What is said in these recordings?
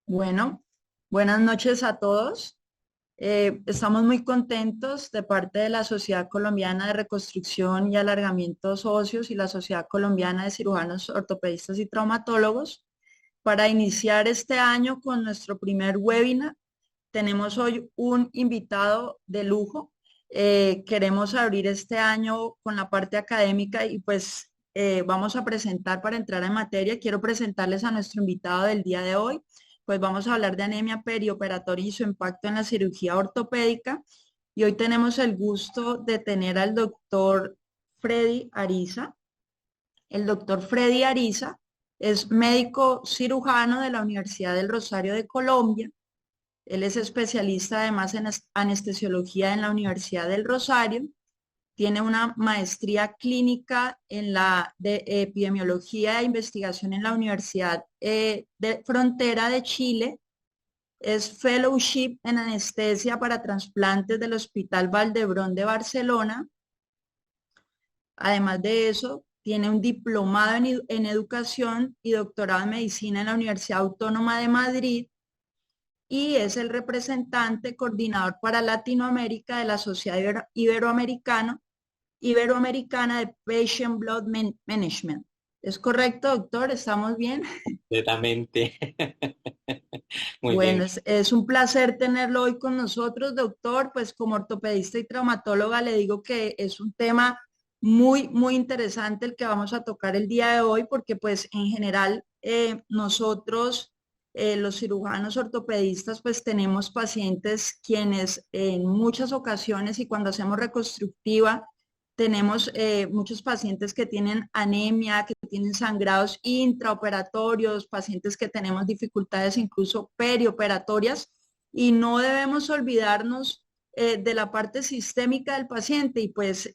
Bueno, buenas noches a todos. Estamos muy contentos de parte de la Sociedad Colombiana de Reconstrucción y Alargamientos Óseos y la Sociedad Colombiana de Cirujanos Ortopedistas y Traumatólogos para iniciar este año con nuestro primer webinar. Tenemos hoy un invitado de lujo. Queremos abrir este año con la parte académica y pues vamos a presentar para entrar en materia. Quiero presentarles a nuestro invitado del día de hoy. Pues vamos a hablar de anemia perioperatoria y su impacto en la cirugía ortopédica. Y hoy tenemos el gusto de tener al doctor Freddy Ariza. El doctor Freddy Ariza es médico cirujano de la Universidad del Rosario de Colombia. Él es especialista además en anestesiología en la Universidad del Rosario. Tiene una maestría clínica en la de epidemiología e investigación en la Universidad de Frontera de Chile. Es fellowship en anestesia para trasplantes del Hospital Valdebrón de Barcelona. Además de eso, tiene un diplomado en educación y doctorado en medicina en la Universidad Autónoma de Madrid y es el representante coordinador para Latinoamérica de la Sociedad Iberoamericana de Patient Blood Management. ¿Es correcto, doctor? ¿Estamos bien? Completamente. Muy Bueno, bien. es un placer tenerlo hoy con nosotros, doctor. Pues como ortopedista y traumatóloga le digo que es un tema muy interesante el que vamos a tocar el día de hoy, porque pues en general nosotros, los cirujanos ortopedistas, pues tenemos pacientes quienes en muchas ocasiones y cuando hacemos reconstructiva, tenemos muchos pacientes que tienen anemia, que tienen sangrados intraoperatorios, pacientes que tenemos dificultades incluso perioperatorias y no debemos olvidarnos de la parte sistémica del paciente y pues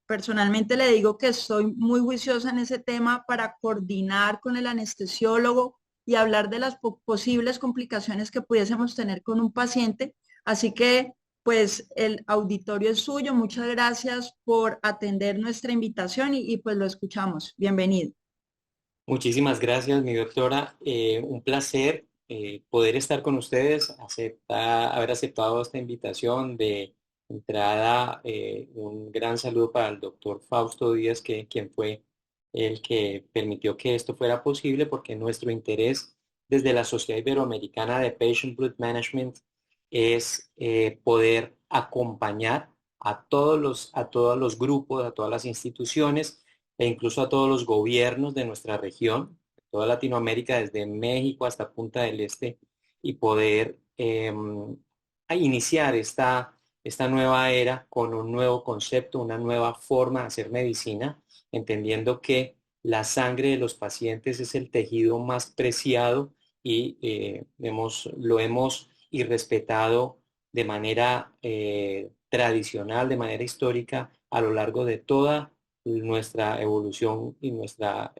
personalmente le digo que estoy muy juiciosa en ese tema para coordinar con el anestesiólogo y hablar de las posibles complicaciones que pudiésemos tener con un paciente. Así que pues el auditorio es suyo. Muchas gracias por atender nuestra invitación y pues lo escuchamos. Bienvenido. Muchísimas gracias, mi doctora. Un placer poder estar con ustedes, haber aceptado esta invitación de entrada. Un gran saludo para el doctor Fausto Díaz, quien fue el que permitió que esto fuera posible, porque nuestro interés desde la Sociedad Iberoamericana de Patient Blood Management es poder acompañar a todos los grupos, a todas las instituciones e incluso a todos los gobiernos de nuestra región, toda Latinoamérica, desde México hasta Punta del Este, y poder iniciar esta nueva era con un nuevo concepto, una nueva forma de hacer medicina, entendiendo que la sangre de los pacientes es el tejido más preciado y lo hemos y respetado de manera tradicional, de manera histórica, a lo largo de toda nuestra evolución y nuestra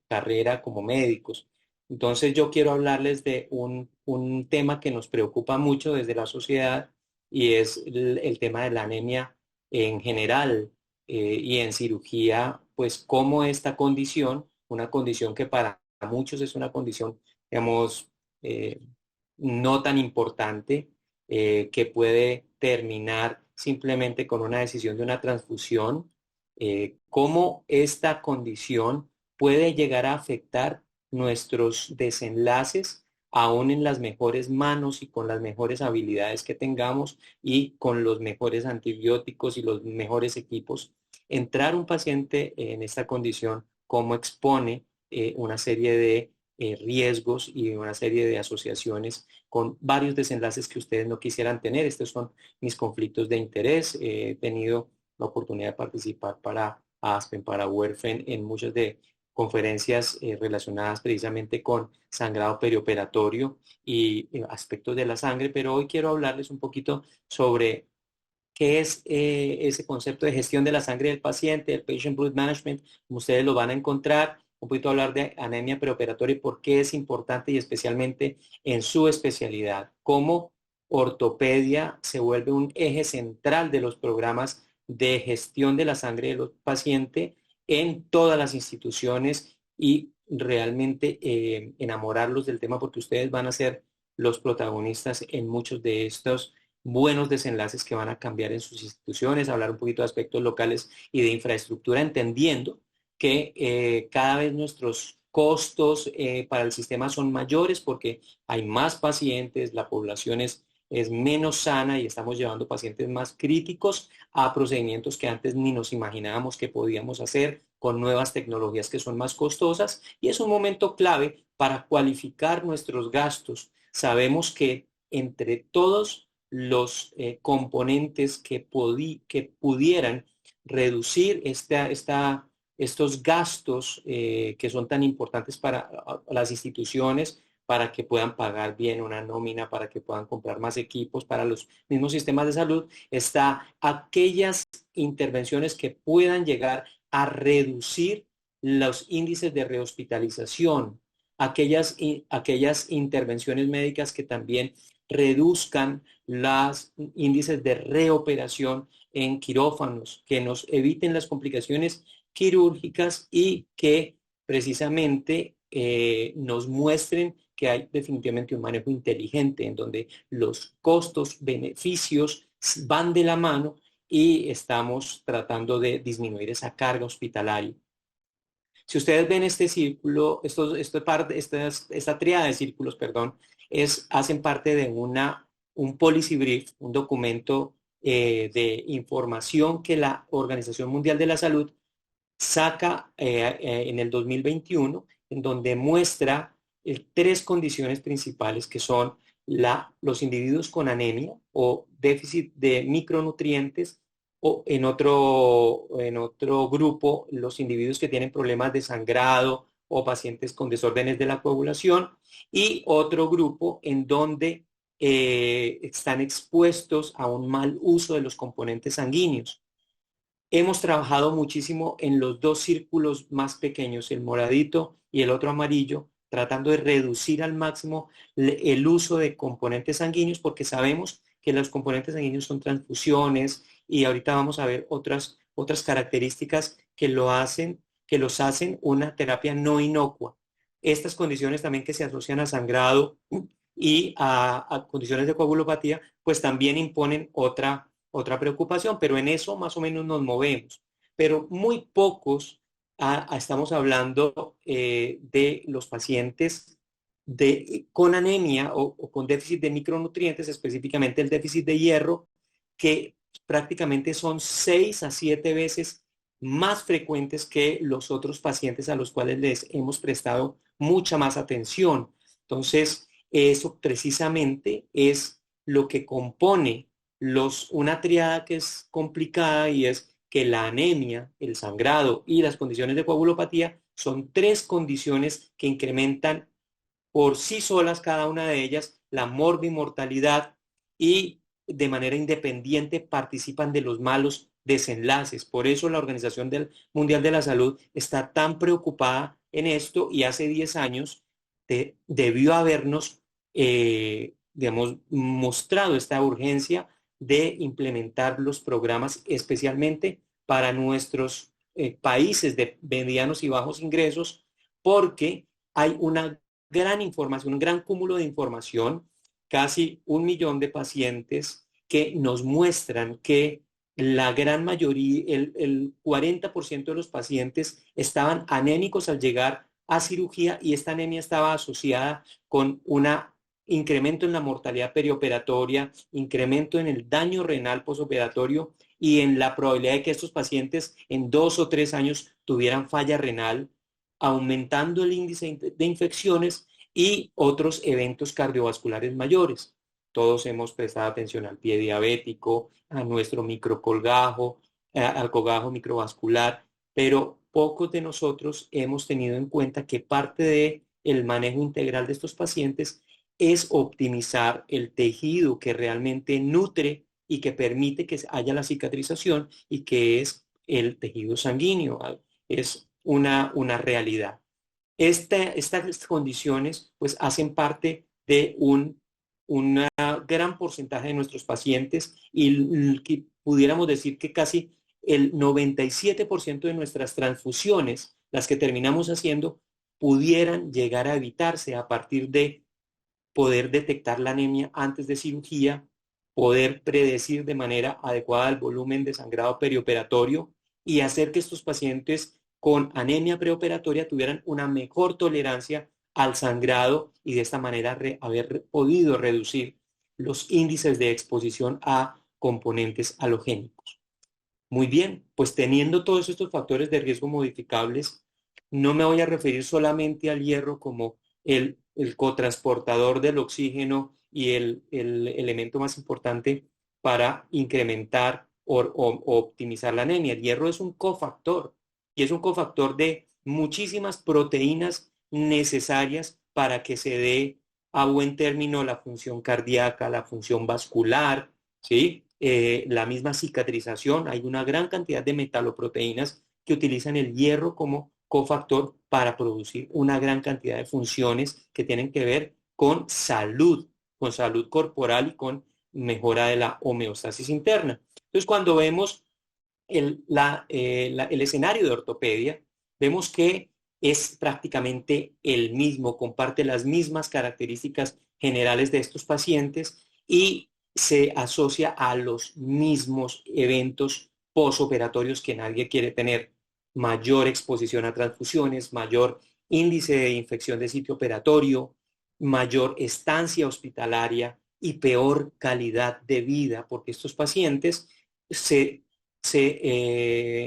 carrera como médicos. Entonces yo quiero hablarles de un tema que nos preocupa mucho desde la sociedad y es el tema de la anemia en general y en cirugía, pues cómo esta condición, una condición que para muchos es una condición, digamos, eh, no tan importante, que puede terminar simplemente con una decisión de una transfusión, cómo esta condición puede llegar a afectar nuestros desenlaces, aún en las mejores manos y con las mejores habilidades que tengamos y con los mejores antibióticos y los mejores equipos. Entrar un paciente en esta condición, cómo expone una serie de riesgos y una serie de asociaciones con varios desenlaces que ustedes no quisieran tener. Estos son mis conflictos de interés. He tenido la oportunidad de participar para Aspen, para Werfen, en muchas de conferencias relacionadas precisamente con sangrado perioperatorio y aspectos de la sangre, pero hoy quiero hablarles un poquito sobre qué es ese concepto de gestión de la sangre del paciente, el patient blood management, como ustedes lo van a encontrar, un poquito hablar de anemia preoperatoria y por qué es importante y especialmente en su especialidad, cómo ortopedia se vuelve un eje central de los programas de gestión de la sangre del paciente en todas las instituciones y realmente enamorarlos del tema porque ustedes van a ser los protagonistas en muchos de estos buenos desenlaces que van a cambiar en sus instituciones, hablar un poquito de aspectos locales y de infraestructura, entendiendo que cada vez nuestros costos para el sistema son mayores porque hay más pacientes, la población es menos sana y estamos llevando pacientes más críticos a procedimientos que antes ni nos imaginábamos que podíamos hacer con nuevas tecnologías que son más costosas y es un momento clave para cualificar nuestros gastos. Sabemos que entre todos los componentes que pudieran reducir estos gastos que son tan importantes para las instituciones, para que puedan pagar bien una nómina, para que puedan comprar más equipos para los mismos sistemas de salud, está aquellas intervenciones que puedan llegar a reducir los índices de rehospitalización, aquellas intervenciones médicas que también reduzcan los índices de reoperación en quirófanos, que nos eviten las complicaciones quirúrgicas y que precisamente nos muestren que hay definitivamente un manejo inteligente en donde los costos, beneficios van de la mano y estamos tratando de disminuir esa carga hospitalaria. Si ustedes ven este círculo, esta tríada de círculos, perdón, hacen parte de un policy brief, un documento de información que la Organización Mundial de la Salud saca en el 2021, en donde muestra tres condiciones principales que son los individuos con anemia o déficit de micronutrientes, o en otro grupo, los individuos que tienen problemas de sangrado o pacientes con desórdenes de la coagulación, y otro grupo en donde están expuestos a un mal uso de los componentes sanguíneos. Hemos trabajado muchísimo en los dos círculos más pequeños, el moradito y el otro amarillo, tratando de reducir al máximo el uso de componentes sanguíneos, porque sabemos que los componentes sanguíneos son transfusiones y ahorita vamos a ver otras características que los hacen una terapia no inocua. Estas condiciones también que se asocian a sangrado y a condiciones de coagulopatía, pues también imponen otra preocupación, pero en eso más o menos nos movemos. Pero muy pocos estamos hablando de los pacientes con anemia o con déficit de micronutrientes, específicamente el déficit de hierro, que prácticamente son 6 a 7 veces más frecuentes que los otros pacientes a los cuales les hemos prestado mucha más atención. Entonces, eso precisamente es lo que compone una triada que es complicada, y es que la anemia, el sangrado y las condiciones de coagulopatía son tres condiciones que incrementan por sí solas cada una de ellas la morbimortalidad y de manera independiente participan de los malos desenlaces. Por eso la Organización Mundial de la Salud está tan preocupada en esto, y hace 10 años debió habernos, digamos, mostrado esta urgencia de implementar los programas especialmente para nuestros países de medianos y bajos ingresos, porque hay una gran información, un gran cúmulo de información, casi 1 millón de pacientes que nos muestran que la gran mayoría, el 40% de los pacientes estaban anémicos al llegar a cirugía, y esta anemia estaba asociada con un incremento en la mortalidad perioperatoria, incremento en el daño renal posoperatorio y en la probabilidad de que estos pacientes en 2 o 3 años tuvieran falla renal, aumentando el índice de infecciones y otros eventos cardiovasculares mayores. Todos hemos prestado atención al pie diabético, a nuestro microcolgajo, al cogajo microvascular, pero pocos de nosotros hemos tenido en cuenta que parte del manejo integral de estos pacientes es optimizar el tejido que realmente nutre y que permite que haya la cicatrización, y que es el tejido sanguíneo. Es una realidad. Estas condiciones pues hacen parte de un gran porcentaje de nuestros pacientes, y que pudiéramos decir que casi el 97% de nuestras transfusiones, las que terminamos haciendo, pudieran llegar a evitarse a partir de poder detectar la anemia antes de cirugía, poder predecir de manera adecuada el volumen de sangrado perioperatorio y hacer que estos pacientes con anemia preoperatoria tuvieran una mejor tolerancia al sangrado y de esta manera haber podido reducir los índices de exposición a componentes halogénicos. Muy bien, pues teniendo todos estos factores de riesgo modificables, no me voy a referir solamente al hierro como el cotransportador del oxígeno y el elemento más importante para incrementar o optimizar la anemia. El hierro es un cofactor y es un cofactor de muchísimas proteínas necesarias para que se dé a buen término la función cardíaca, la función vascular, ¿sí? La misma cicatrización. Hay una gran cantidad de metaloproteínas que utilizan el hierro como cofactor para producir una gran cantidad de funciones que tienen que ver con salud corporal y con mejora de la homeostasis interna. Entonces, cuando vemos el escenario de ortopedia, vemos que es prácticamente el mismo, comparte las mismas características generales de estos pacientes y se asocia a los mismos eventos posoperatorios que nadie quiere tener: mayor exposición a transfusiones, mayor índice de infección de sitio operatorio, mayor estancia hospitalaria y peor calidad de vida, porque estos pacientes se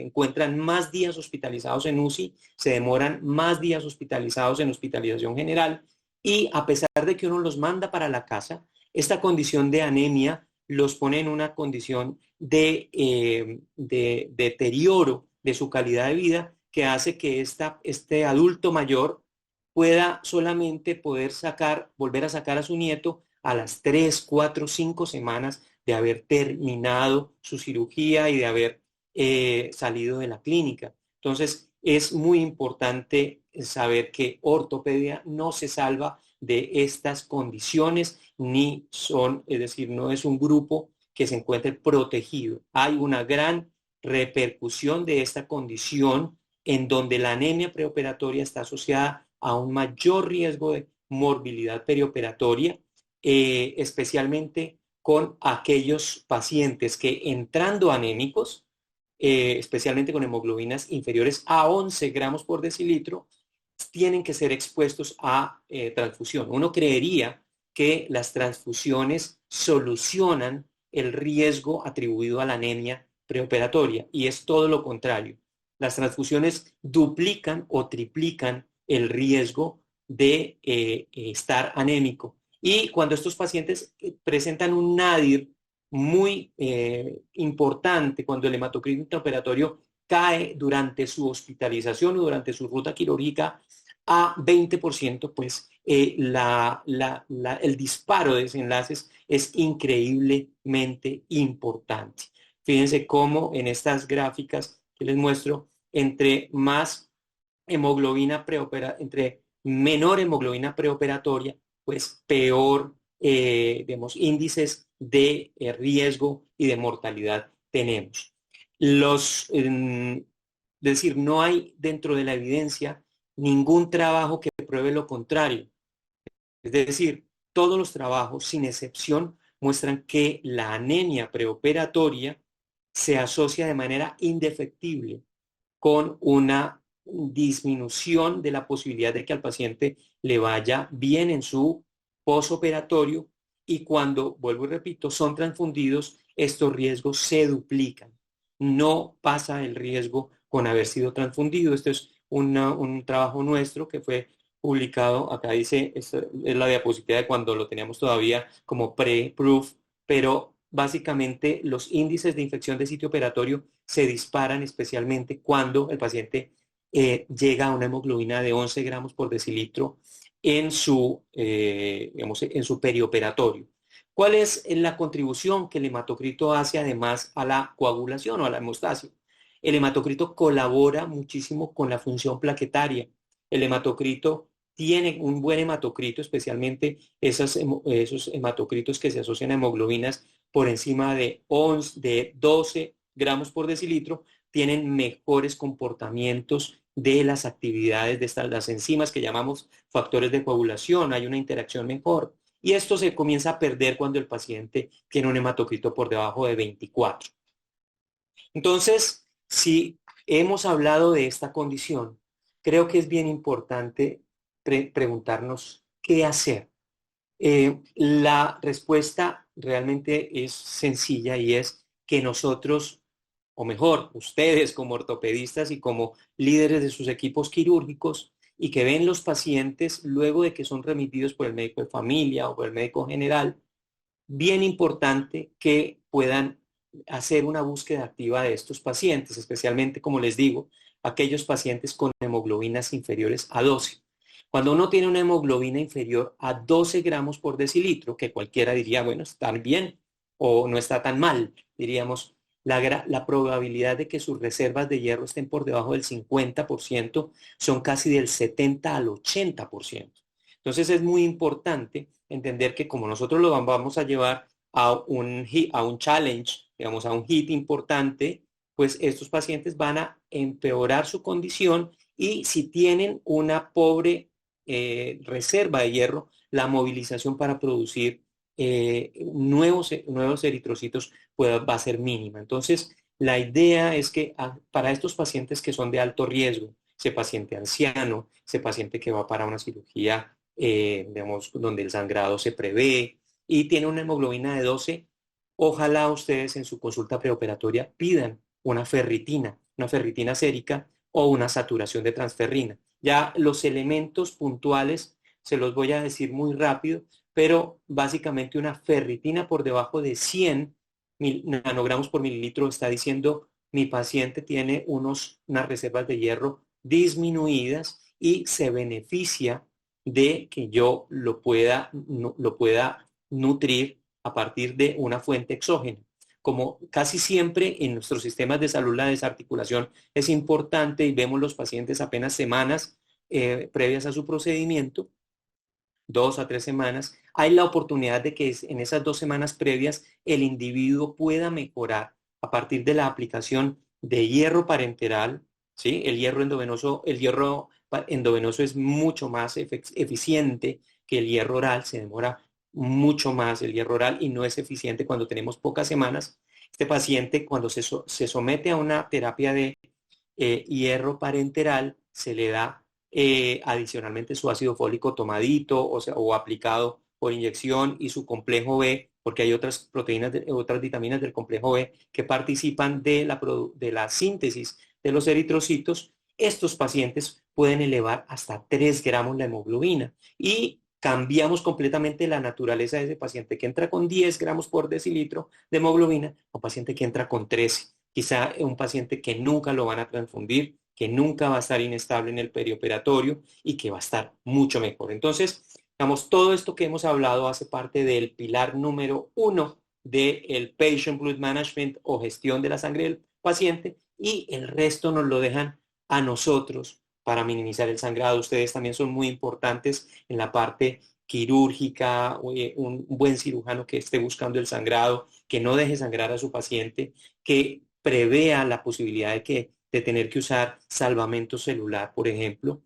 encuentran más días hospitalizados en UCI, se demoran más días hospitalizados en hospitalización general y a pesar de que uno los manda para la casa, esta condición de anemia los pone en una condición de deterioro de su calidad de vida que hace que este adulto mayor pueda solamente volver a sacar a su nieto a las 3, 4, 5 semanas de haber terminado su cirugía y de haber salido de la clínica. Entonces, es muy importante saber que ortopedia no se salva de estas condiciones, ni son, es decir, no es un grupo que se encuentre protegido. Hay una gran repercusión de esta condición en donde la anemia preoperatoria está asociada a un mayor riesgo de morbilidad perioperatoria, especialmente con aquellos pacientes que entrando anémicos, especialmente con hemoglobinas inferiores a 11 gramos por decilitro, tienen que ser expuestos a transfusión. Uno creería que las transfusiones solucionan el riesgo atribuido a la anemia preoperatoria y es todo lo contrario. Las transfusiones duplican o triplican el riesgo de estar anémico. Y cuando estos pacientes presentan un nadir muy importante, cuando el hematocrito intraoperatorio cae durante su hospitalización o durante su ruta quirúrgica a 20%, pues el disparo de desenlaces es increíblemente importante. Fíjense cómo en estas gráficas que les muestro, entre menor hemoglobina preoperatoria, pues peor, digamos, índices de riesgo y de mortalidad tenemos. Es decir, no hay dentro de la evidencia ningún trabajo que pruebe lo contrario. Es decir, todos los trabajos, sin excepción, muestran que la anemia preoperatoria se asocia de manera indefectible con una disminución de la posibilidad de que al paciente le vaya bien en su posoperatorio y cuando, vuelvo y repito, son transfundidos, estos riesgos se duplican. No pasa el riesgo con haber sido transfundido. Esto es un trabajo nuestro que fue publicado, acá dice, esta es la diapositiva de cuando lo teníamos todavía como pre-proof, pero básicamente los índices de infección de sitio operatorio se disparan especialmente cuando el paciente llega a una hemoglobina de 11 gramos por decilitro digamos, en su perioperatorio. ¿Cuál es la contribución que el hematocrito hace además a la coagulación o a la hemostasia? El hematocrito colabora muchísimo con la función plaquetaria. El hematocrito tiene un buen hematocrito, especialmente esos hematocritos que se asocian a hemoglobinas por encima de 12 gramos por decilitro, tienen mejores comportamientos de las actividades de las enzimas que llamamos factores de coagulación, hay una interacción mejor y esto se comienza a perder cuando el paciente tiene un hematocrito por debajo de 24. Entonces, si hemos hablado de esta condición, creo que es bien importante preguntarnos qué hacer. La respuesta realmente es sencilla y es que nosotros, o mejor, ustedes como ortopedistas y como líderes de sus equipos quirúrgicos y que ven los pacientes luego de que son remitidos por el médico de familia o por el médico general, bien importante que puedan hacer una búsqueda activa de estos pacientes, especialmente, como les digo, aquellos pacientes con hemoglobinas inferiores a 12. Cuando uno tiene una hemoglobina inferior a 12 gramos por decilitro, que cualquiera diría, bueno, está bien o no está tan mal, diríamos, la probabilidad de que sus reservas de hierro estén por debajo del 50% son casi del 70 al 80%. Entonces es muy importante entender que como nosotros lo vamos a llevar a un challenge, digamos, a un hit importante, pues estos pacientes van a empeorar su condición y si tienen una pobre reserva de hierro, la movilización para producir nuevos eritrocitos va a ser mínima. Entonces, la idea es que para estos pacientes que son de alto riesgo, ese paciente anciano, ese paciente que va para una cirugía, digamos, donde el sangrado se prevé y tiene una hemoglobina de 12, ojalá ustedes en su consulta preoperatoria pidan una ferritina sérica o una saturación de transferrina. Ya los elementos puntuales se los voy a decir muy rápido, pero básicamente una ferritina por debajo de 100 nanogramos por mililitro está diciendo mi paciente tiene unas reservas de hierro disminuidas y se beneficia de que yo lo pueda nutrir a partir de una fuente exógena. Como casi siempre en nuestros sistemas de salud la desarticulación es importante y vemos los pacientes apenas semanas previas a su procedimiento, 2 a 3 semanas, hay la oportunidad de que en esas 2 semanas previas el individuo pueda mejorar a partir de la aplicación de hierro parenteral, ¿sí? El hierro endovenoso es mucho más eficiente que el hierro oral, se demora mucho más el hierro oral y no es eficiente cuando tenemos pocas semanas. Este paciente, cuando se somete a una terapia de hierro parenteral, se le da adicionalmente su ácido fólico tomadito o aplicado por inyección y su complejo B, porque hay otras proteínas, otras vitaminas del complejo B que participan de la síntesis de los eritrocitos. Estos pacientes pueden elevar hasta 3 gramos la hemoglobina y cambiamos completamente la naturaleza de ese paciente que entra con 10 gramos por decilitro de hemoglobina a un paciente que entra con 13. Quizá un paciente que nunca lo van a transfundir, que nunca va a estar inestable en el perioperatorio y que va a estar mucho mejor. Entonces, digamos, todo esto que hemos hablado hace parte del pilar número 1 del Patient Blood Management o gestión de la sangre del paciente y el resto nos lo dejan a nosotros para minimizar el sangrado. Ustedes también son muy importantes en la parte quirúrgica, un buen cirujano que esté buscando el sangrado, que no deje sangrar a su paciente, que prevea la posibilidad de tener que usar salvamento celular, por ejemplo.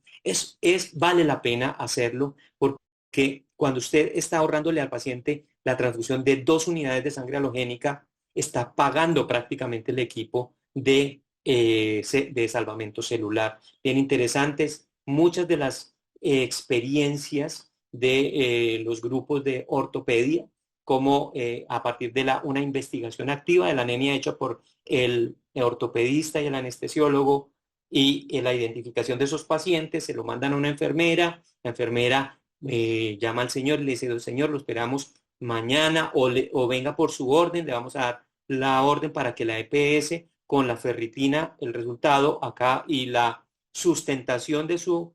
Vale la pena hacerlo porque cuando usted está ahorrándole al paciente la transfusión de 2 unidades de sangre halogénica, está pagando prácticamente el equipo de salvamento celular. Bien interesantes, muchas de las experiencias de los grupos de ortopedia, como a partir de una investigación activa de la anemia hecha por el ortopedista y el anestesiólogo y la identificación de esos pacientes, se lo mandan a una enfermera, la enfermera llama al señor y le dice, señor, lo esperamos mañana o venga por su orden, le vamos a dar la orden para que la EPS con la ferritina, el resultado acá y la sustentación de su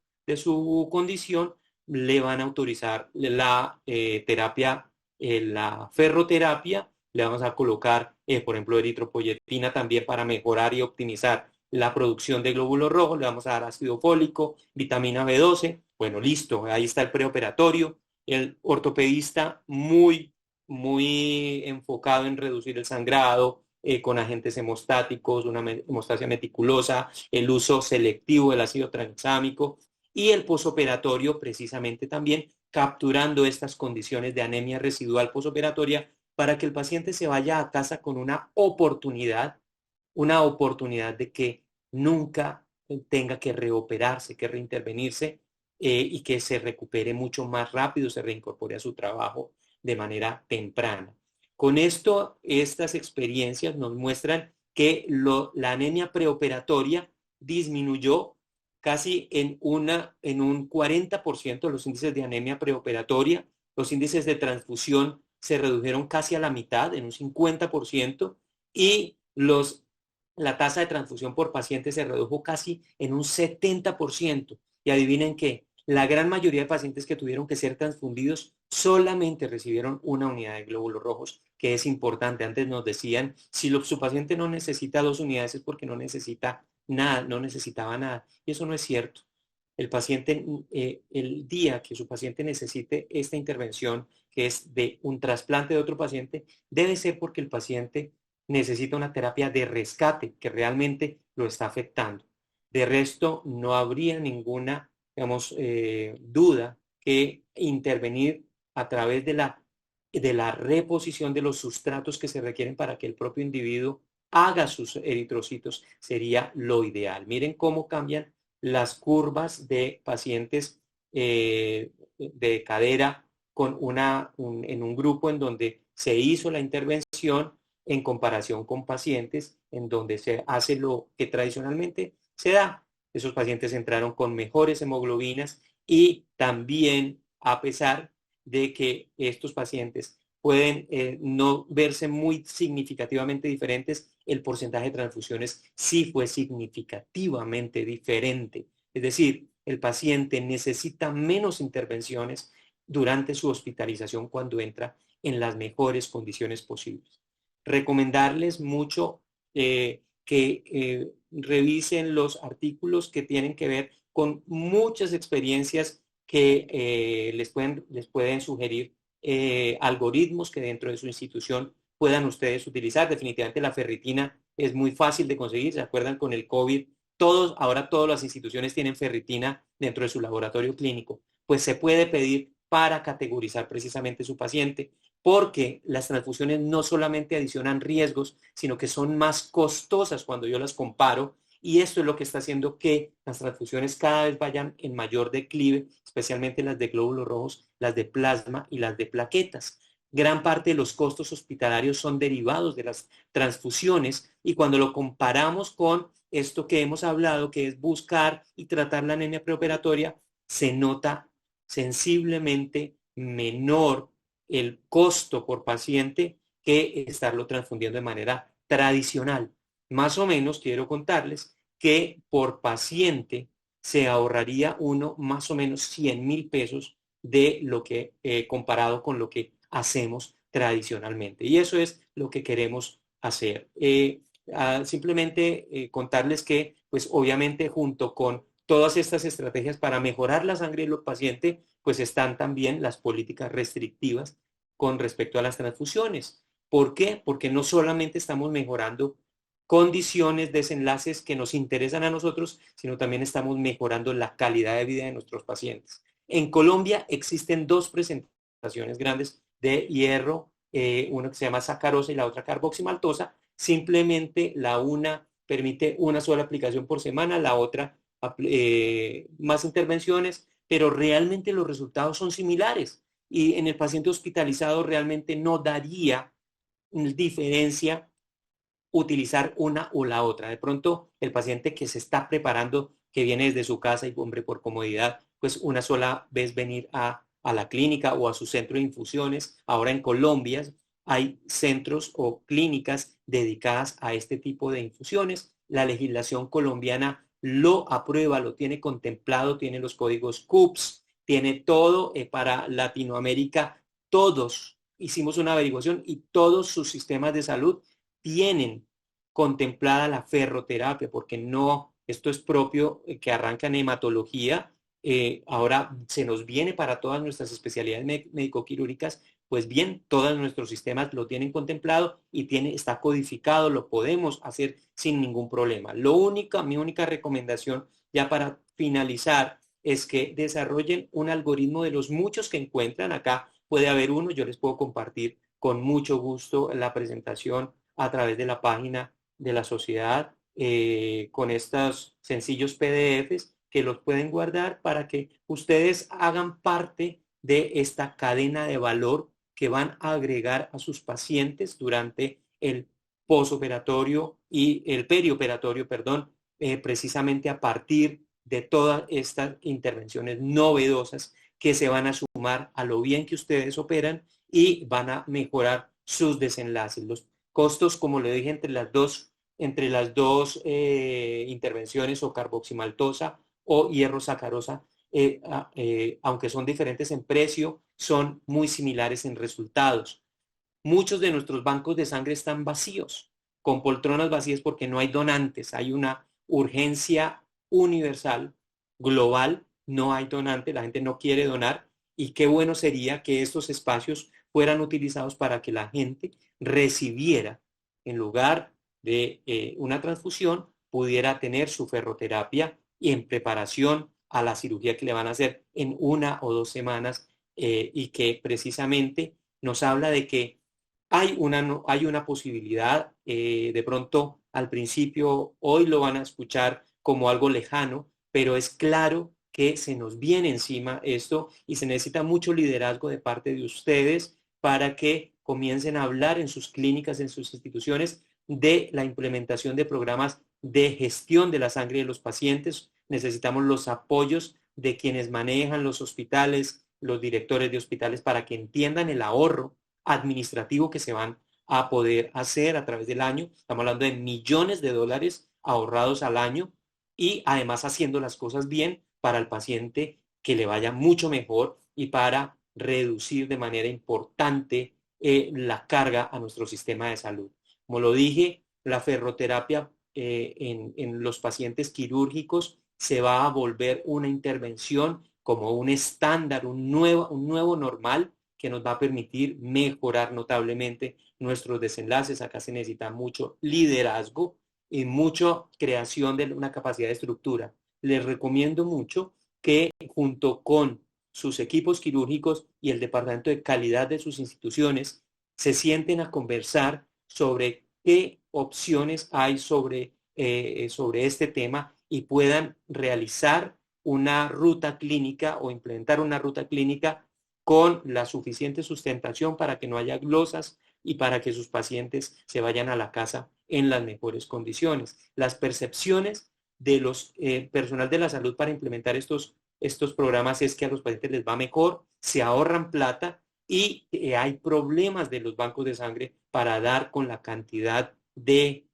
condición, le van a autorizar la terapia, la ferroterapia, le vamos a colocar, por ejemplo, eritropoyetina también para mejorar y optimizar la producción de glóbulos rojos, le vamos a dar ácido fólico, vitamina B12, bueno, listo, ahí está el preoperatorio, el ortopedista muy enfocado en reducir el sangrado, con agentes hemostáticos, una hemostasia meticulosa, el uso selectivo del ácido tranexámico y el posoperatorio precisamente también capturando estas condiciones de anemia residual posoperatoria para que el paciente se vaya a casa con una oportunidad de que nunca tenga que reoperarse, que reintervenirse y que se recupere mucho más rápido, se reincorpore a su trabajo de manera temprana. Con esto, estas experiencias nos muestran que la anemia preoperatoria disminuyó casi en un 40% los índices de anemia preoperatoria, los índices de transfusión se redujeron casi a la mitad, en un 50%, y la tasa de transfusión por paciente se redujo casi en un 70%. Y adivinen qué, la gran mayoría de pacientes que tuvieron que ser transfundidos solamente recibieron una unidad de glóbulos rojos, que es importante. Antes nos decían, si su paciente no necesita 2 unidades es porque no necesita nada, no necesitaba nada. Y eso no es cierto. El paciente, el día que su paciente necesite esta intervención, que es de un trasplante de otro paciente, debe ser porque el paciente necesita una terapia de rescate que realmente lo está afectando. De resto, no habría ninguna, digamos, duda que intervenir a través de la reposición de los sustratos que se requieren para que el propio individuo haga sus eritrocitos sería lo ideal. Miren cómo cambian las curvas de pacientes de cadera en un grupo en donde se hizo la intervención en comparación con pacientes en donde se hace lo que tradicionalmente se da. Esos pacientes entraron con mejores hemoglobinas y también, a pesar de que estos pacientes pueden no verse muy significativamente diferentes, el porcentaje de transfusiones sí fue significativamente diferente. Es decir, el paciente necesita menos intervenciones durante su hospitalización cuando entra en las mejores condiciones posibles. Recomendarles mucho que revisen los artículos que tienen que ver con muchas experiencias que les pueden sugerir algoritmos que dentro de su institución puedan ustedes utilizar. Definitivamente la ferritina es muy fácil de conseguir. ¿Se acuerdan con el COVID? Ahora todas las instituciones tienen ferritina dentro de su laboratorio clínico. Pues se puede pedir para categorizar precisamente su paciente, porque las transfusiones no solamente adicionan riesgos, sino que son más costosas cuando yo las comparo, y esto es lo que está haciendo que las transfusiones cada vez vayan en mayor declive, especialmente las de glóbulos rojos, las de plasma y las de plaquetas. Gran parte de los costos hospitalarios son derivados de las transfusiones, y cuando lo comparamos con esto que hemos hablado, que es buscar y tratar la anemia preoperatoria, se nota sensiblemente menor el costo por paciente que estarlo transfundiendo de manera tradicional. Más o menos quiero contarles que por paciente se ahorraría uno más o menos 100,000 pesos de lo que comparado con lo que hacemos tradicionalmente. Y eso es lo que queremos hacer. Simplemente contarles que, pues obviamente junto con todas estas estrategias para mejorar la sangre de los pacientes, pues están también las políticas restrictivas con respecto a las transfusiones. ¿Por qué? Porque no solamente estamos mejorando condiciones, desenlaces que nos interesan a nosotros, sino también estamos mejorando la calidad de vida de nuestros pacientes. En Colombia existen dos presentaciones grandes de hierro, una que se llama sacarosa y la otra carboximaltosa. Simplemente la una permite una sola aplicación por semana, la otra más intervenciones, pero realmente los resultados son similares y en el paciente hospitalizado realmente no daría diferencia utilizar una o la otra. De pronto, el paciente que se está preparando, que viene desde su casa y, hombre, por comodidad, pues una sola vez venir a la clínica o a su centro de infusiones. Ahora en Colombia hay centros o clínicas dedicadas a este tipo de infusiones. La legislación colombiana lo aprueba, lo tiene contemplado, tiene los códigos CUPS, tiene todo para Latinoamérica. Todos hicimos una averiguación y todos sus sistemas de salud tienen contemplada la ferroterapia, porque no, esto es propio que arranca en hematología, ahora se nos viene para todas nuestras especialidades médico-quirúrgicas, pues bien, todos nuestros sistemas lo tienen contemplado y está codificado, lo podemos hacer sin ningún problema. Mi única recomendación ya para finalizar es que desarrollen un algoritmo de los muchos que encuentran. Acá puede haber uno, yo les puedo compartir con mucho gusto la presentación a través de la página de la sociedad con estos sencillos PDFs que los pueden guardar para que ustedes hagan parte de esta cadena de valor que van a agregar a sus pacientes durante el posoperatorio y el perioperatorio, perdón, precisamente a partir de todas estas intervenciones novedosas que se van a sumar a lo bien que ustedes operan y van a mejorar sus desenlaces. Los costos, como le dije, entre las dos intervenciones o carboximaltosa o hierrosacarosa, aunque son diferentes en precio, son muy similares en resultados. Muchos de nuestros bancos de sangre están vacíos, con poltronas vacías porque no hay donantes. Hay una urgencia universal, global, no hay donantes, la gente no quiere donar y qué bueno sería que estos espacios fueran utilizados para que la gente recibiera, en lugar de una transfusión, pudiera tener su ferroterapia y en preparación a la cirugía que le van a hacer en 1 o 2 semanas y que precisamente nos habla de que hay una posibilidad, de pronto al principio, hoy lo van a escuchar como algo lejano, pero es claro que se nos viene encima esto y se necesita mucho liderazgo de parte de ustedes para que comiencen a hablar en sus clínicas, en sus instituciones, de la implementación de programas de gestión de la sangre de los pacientes. Necesitamos los apoyos de quienes manejan los hospitales, los directores de hospitales, para que entiendan el ahorro administrativo que se van a poder hacer a través del año. Estamos hablando de millones de dólares ahorrados al año y además haciendo las cosas bien para el paciente, que le vaya mucho mejor y para reducir de manera importante la carga a nuestro sistema de salud. Como lo dije, la ferroterapia en los pacientes quirúrgicos se va a volver una intervención como un estándar, un nuevo normal que nos va a permitir mejorar notablemente nuestros desenlaces. Acá se necesita mucho liderazgo y mucha creación de una capacidad de estructura. Les recomiendo mucho que junto con sus equipos quirúrgicos y el departamento de calidad de sus instituciones se sienten a conversar sobre qué opciones hay sobre este tema y puedan realizar una ruta clínica o implementar una ruta clínica con la suficiente sustentación para que no haya glosas y para que sus pacientes se vayan a la casa en las mejores condiciones. Las percepciones de los personal de la salud para implementar estos programas es que a los pacientes les va mejor, se ahorran plata y hay problemas de los bancos de sangre para dar con la cantidad de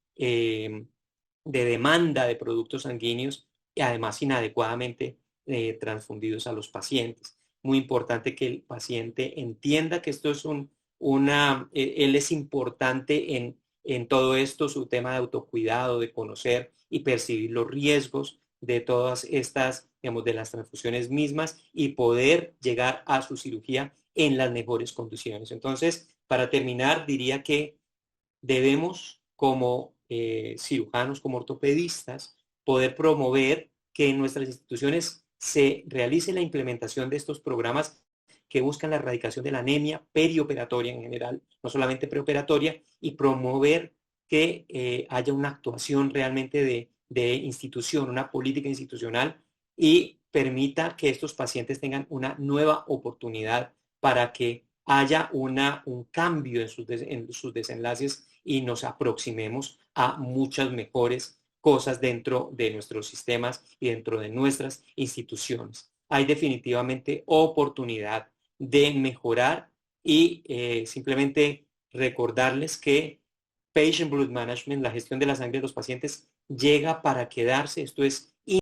demanda de productos sanguíneos y además inadecuadamente transfundidos a los pacientes. Muy importante que el paciente entienda que esto es él es importante en todo esto, su tema de autocuidado, de conocer y percibir los riesgos de todas estas, digamos, de las transfusiones mismas y poder llegar a su cirugía en las mejores condiciones. Entonces, para terminar, diría que debemos, como cirujanos, como ortopedistas, poder promover que en nuestras instituciones se realice la implementación de estos programas que buscan la erradicación de la anemia perioperatoria en general, no solamente preoperatoria, y promover que haya una actuación realmente de institución, una política institucional y permita que estos pacientes tengan una nueva oportunidad para que haya un cambio en sus desenlaces y nos aproximemos a muchas mejores cosas dentro de nuestros sistemas y dentro de nuestras instituciones. Hay definitivamente oportunidad de mejorar y simplemente recordarles que Patient Blood Management, la gestión de la sangre de los pacientes, llega para quedarse.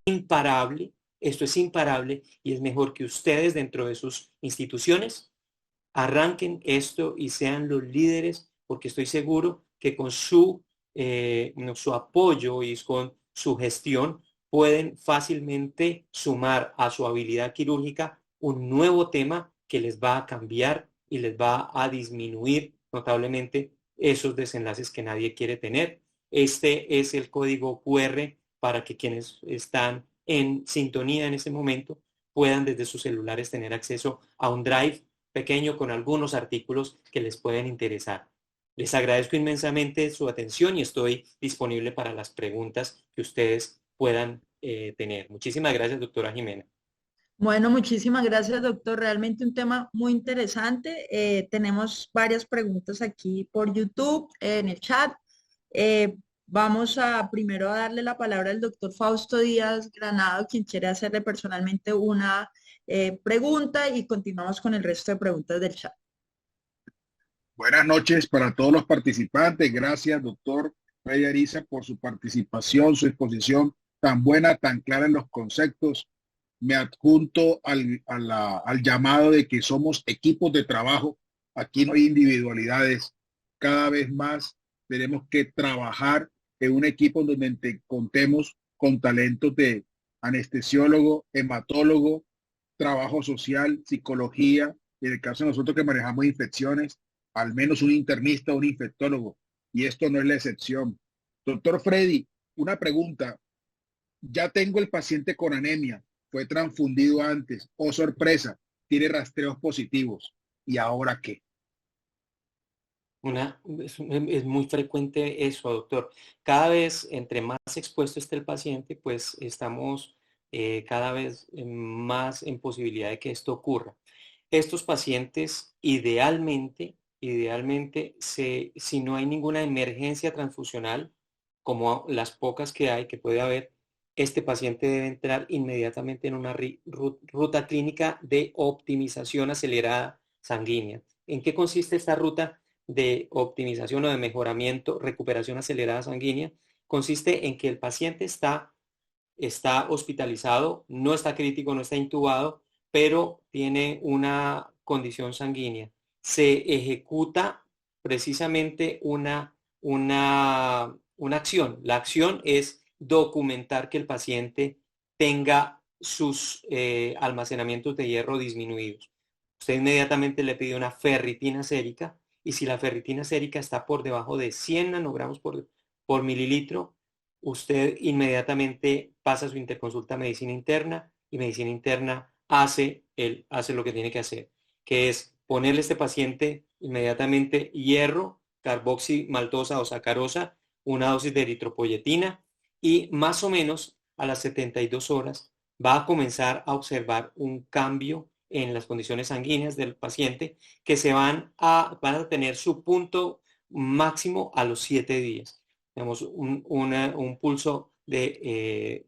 Imparable, esto es imparable y es mejor que ustedes dentro de sus instituciones arranquen esto y sean los líderes, porque estoy seguro que con su apoyo y con su gestión pueden fácilmente sumar a su habilidad quirúrgica un nuevo tema que les va a cambiar y les va a disminuir notablemente esos desenlaces que nadie quiere tener. Este es el código QR para que quienes están en sintonía en este momento puedan desde sus celulares tener acceso a un drive pequeño con algunos artículos que les pueden interesar. Les agradezco inmensamente su atención y estoy disponible para las preguntas que ustedes puedan tener. Muchísimas gracias, doctora Jimena. Bueno, muchísimas gracias, doctor. Realmente un tema muy interesante. Tenemos varias preguntas aquí por YouTube, en el chat. Vamos a primero a darle la palabra al doctor Fausto Díaz Granado, quien quiere hacerle personalmente una pregunta y continuamos con el resto de preguntas del chat. Buenas noches para todos los participantes. Gracias, doctor Freddy Ariza, por su participación, su exposición tan buena, tan clara en los conceptos. Me adjunto al llamado de que somos equipos de trabajo. Aquí no hay individualidades. Cada vez más tenemos que trabajar en un equipo donde contemos con talentos de anestesiólogo, hematólogo, trabajo social, psicología, y en el caso de nosotros que manejamos infecciones, al menos un internista, un infectólogo, y esto no es la excepción. Doctor Freddy, una pregunta. Ya tengo el paciente con anemia, fue transfundido antes, oh sorpresa, tiene rastreos positivos. ¿Y ahora qué? Es muy frecuente eso, doctor. Cada vez, entre más expuesto esté el paciente, pues estamos cada vez más en posibilidad de que esto ocurra. Estos pacientes, idealmente, si no hay ninguna emergencia transfusional, como las pocas que hay, que puede haber, este paciente debe entrar inmediatamente en una ruta clínica de optimización acelerada sanguínea. ¿En qué consiste esta ruta de optimización o de mejoramiento, recuperación acelerada sanguínea? Consiste en que el paciente está hospitalizado, no está crítico, no está intubado, pero tiene una condición sanguínea. Se ejecuta precisamente una acción. La acción es documentar que el paciente tenga sus almacenamientos de hierro disminuidos. Usted inmediatamente le pide una ferritina sérica y si la ferritina sérica está por debajo de 100 nanogramos por mililitro, usted inmediatamente pasa su interconsulta a medicina interna y medicina interna hace lo que tiene que hacer, que es ponerle a este paciente inmediatamente hierro, carboximaltosa o sacarosa, una dosis de eritropoyetina y más o menos a las 72 horas va a comenzar a observar un cambio en las condiciones sanguíneas del paciente que van a tener su punto máximo a los 7 días. Tenemos un pulso de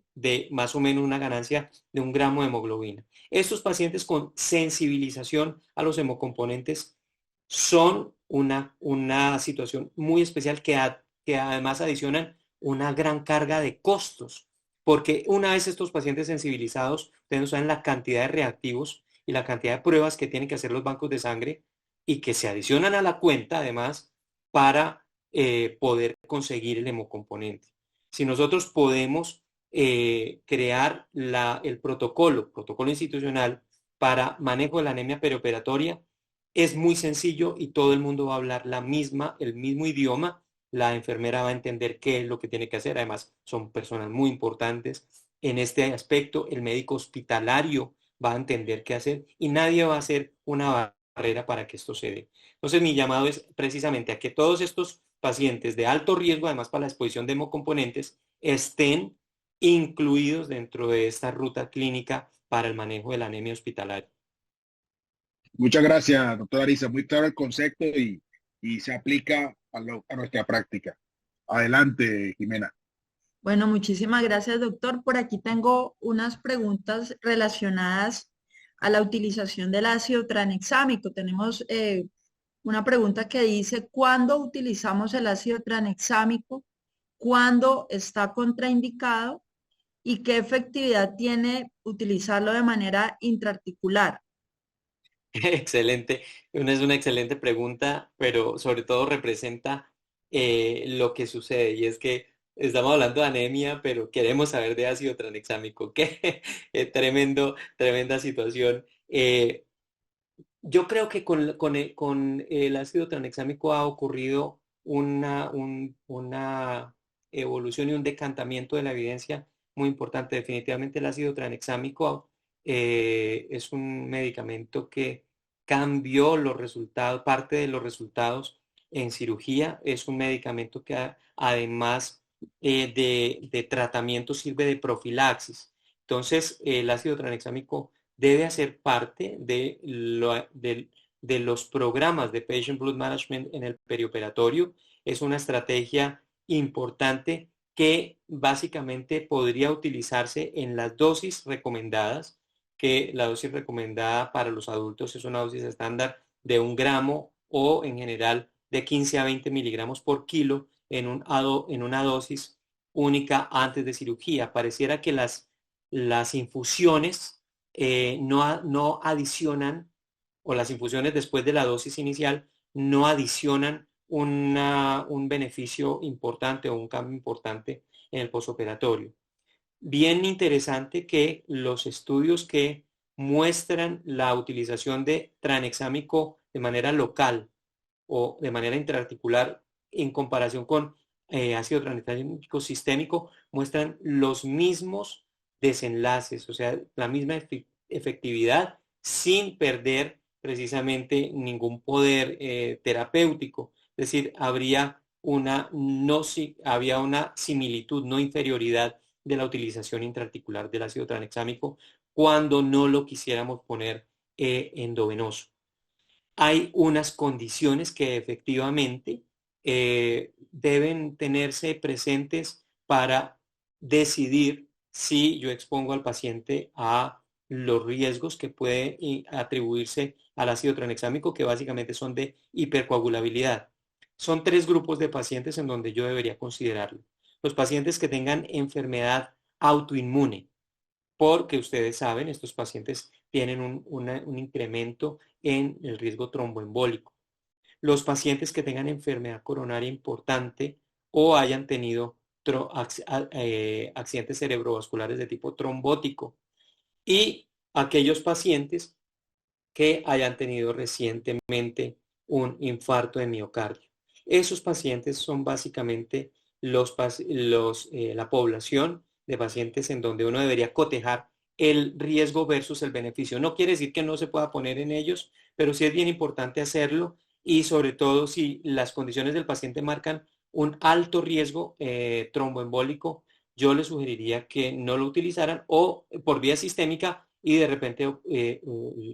más o menos una ganancia de 1 gramo de hemoglobina. Estos pacientes con sensibilización a los hemocomponentes son una situación muy especial que además adicionan una gran carga de costos, porque una vez estos pacientes sensibilizados, ustedes no saben la cantidad de reactivos y la cantidad de pruebas que tienen que hacer los bancos de sangre y que se adicionan a la cuenta además para poder conseguir el hemocomponente. Si nosotros podemos crear el protocolo institucional para manejo de la anemia perioperatoria, es muy sencillo y todo el mundo va a hablar el mismo idioma. La enfermera va a entender qué es lo que tiene que hacer. Además, son personas muy importantes en este aspecto. El médico hospitalario va a entender qué hacer y nadie va a hacer una barrera para que esto se dé. Entonces, mi llamado es precisamente a que todos estos pacientes de alto riesgo, además para la exposición de hemocomponentes, estén incluidos dentro de esta ruta clínica para el manejo de la anemia hospitalaria. Muchas gracias, doctora Ariza. Muy claro el concepto y se aplica a nuestra práctica. Adelante, Jimena. Bueno, muchísimas gracias, doctor. Por aquí tengo unas preguntas relacionadas a la utilización del ácido tranexámico. Tenemos una pregunta que dice, ¿cuándo utilizamos el ácido tranexámico? ¿Cuándo está contraindicado? ¿Y qué efectividad tiene utilizarlo de manera intraarticular? Excelente, es una excelente pregunta, pero sobre todo representa lo que sucede y es que estamos hablando de anemia, pero queremos saber de ácido tranexámico. Qué tremenda situación. Yo creo que con el ácido tranexámico ha ocurrido una evolución y un decantamiento de la evidencia muy importante. Definitivamente el ácido tranexámico Es un medicamento que cambió los resultados, parte de los resultados en cirugía. Es un medicamento que además de tratamiento sirve de profilaxis. Entonces, el ácido tranexámico debe hacer parte de los programas de Patient Blood Management en el perioperatorio. Es una estrategia importante que básicamente podría utilizarse en las dosis recomendadas, que la dosis recomendada para los adultos es una dosis estándar de 1 gramo o en general de 15 a 20 miligramos por kilo en una dosis única antes de cirugía. Pareciera que las infusiones no adicionan, o las infusiones después de la dosis inicial no adicionan un beneficio importante o un cambio importante en el posoperatorio. Bien interesante que los estudios que muestran la utilización de tranexámico de manera local o de manera intraarticular en comparación con ácido tranexámico sistémico muestran los mismos desenlaces, o sea, la misma efectividad sin perder precisamente ningún poder terapéutico. Es decir, había una similitud, no inferioridad de la utilización intraarticular del ácido tranexámico cuando no lo quisiéramos poner endovenoso. Hay unas condiciones que efectivamente deben tenerse presentes para decidir si yo expongo al paciente a los riesgos que puede atribuirse al ácido tranexámico, que básicamente son de hipercoagulabilidad. Son 3 grupos de pacientes en donde yo debería considerarlo. Los pacientes que tengan enfermedad autoinmune, porque ustedes saben, estos pacientes tienen un incremento en el riesgo tromboembólico. Los pacientes que tengan enfermedad coronaria importante o hayan tenido accidentes cerebrovasculares de tipo trombótico, y aquellos pacientes que hayan tenido recientemente un infarto de miocardio. Esos pacientes son básicamente la población de pacientes en donde uno debería cotejar el riesgo versus el beneficio. No quiere decir que no se pueda poner en ellos, pero sí es bien importante hacerlo, y sobre todo si las condiciones del paciente marcan un alto riesgo tromboembólico, yo les sugeriría que no lo utilizaran o por vía sistémica y de repente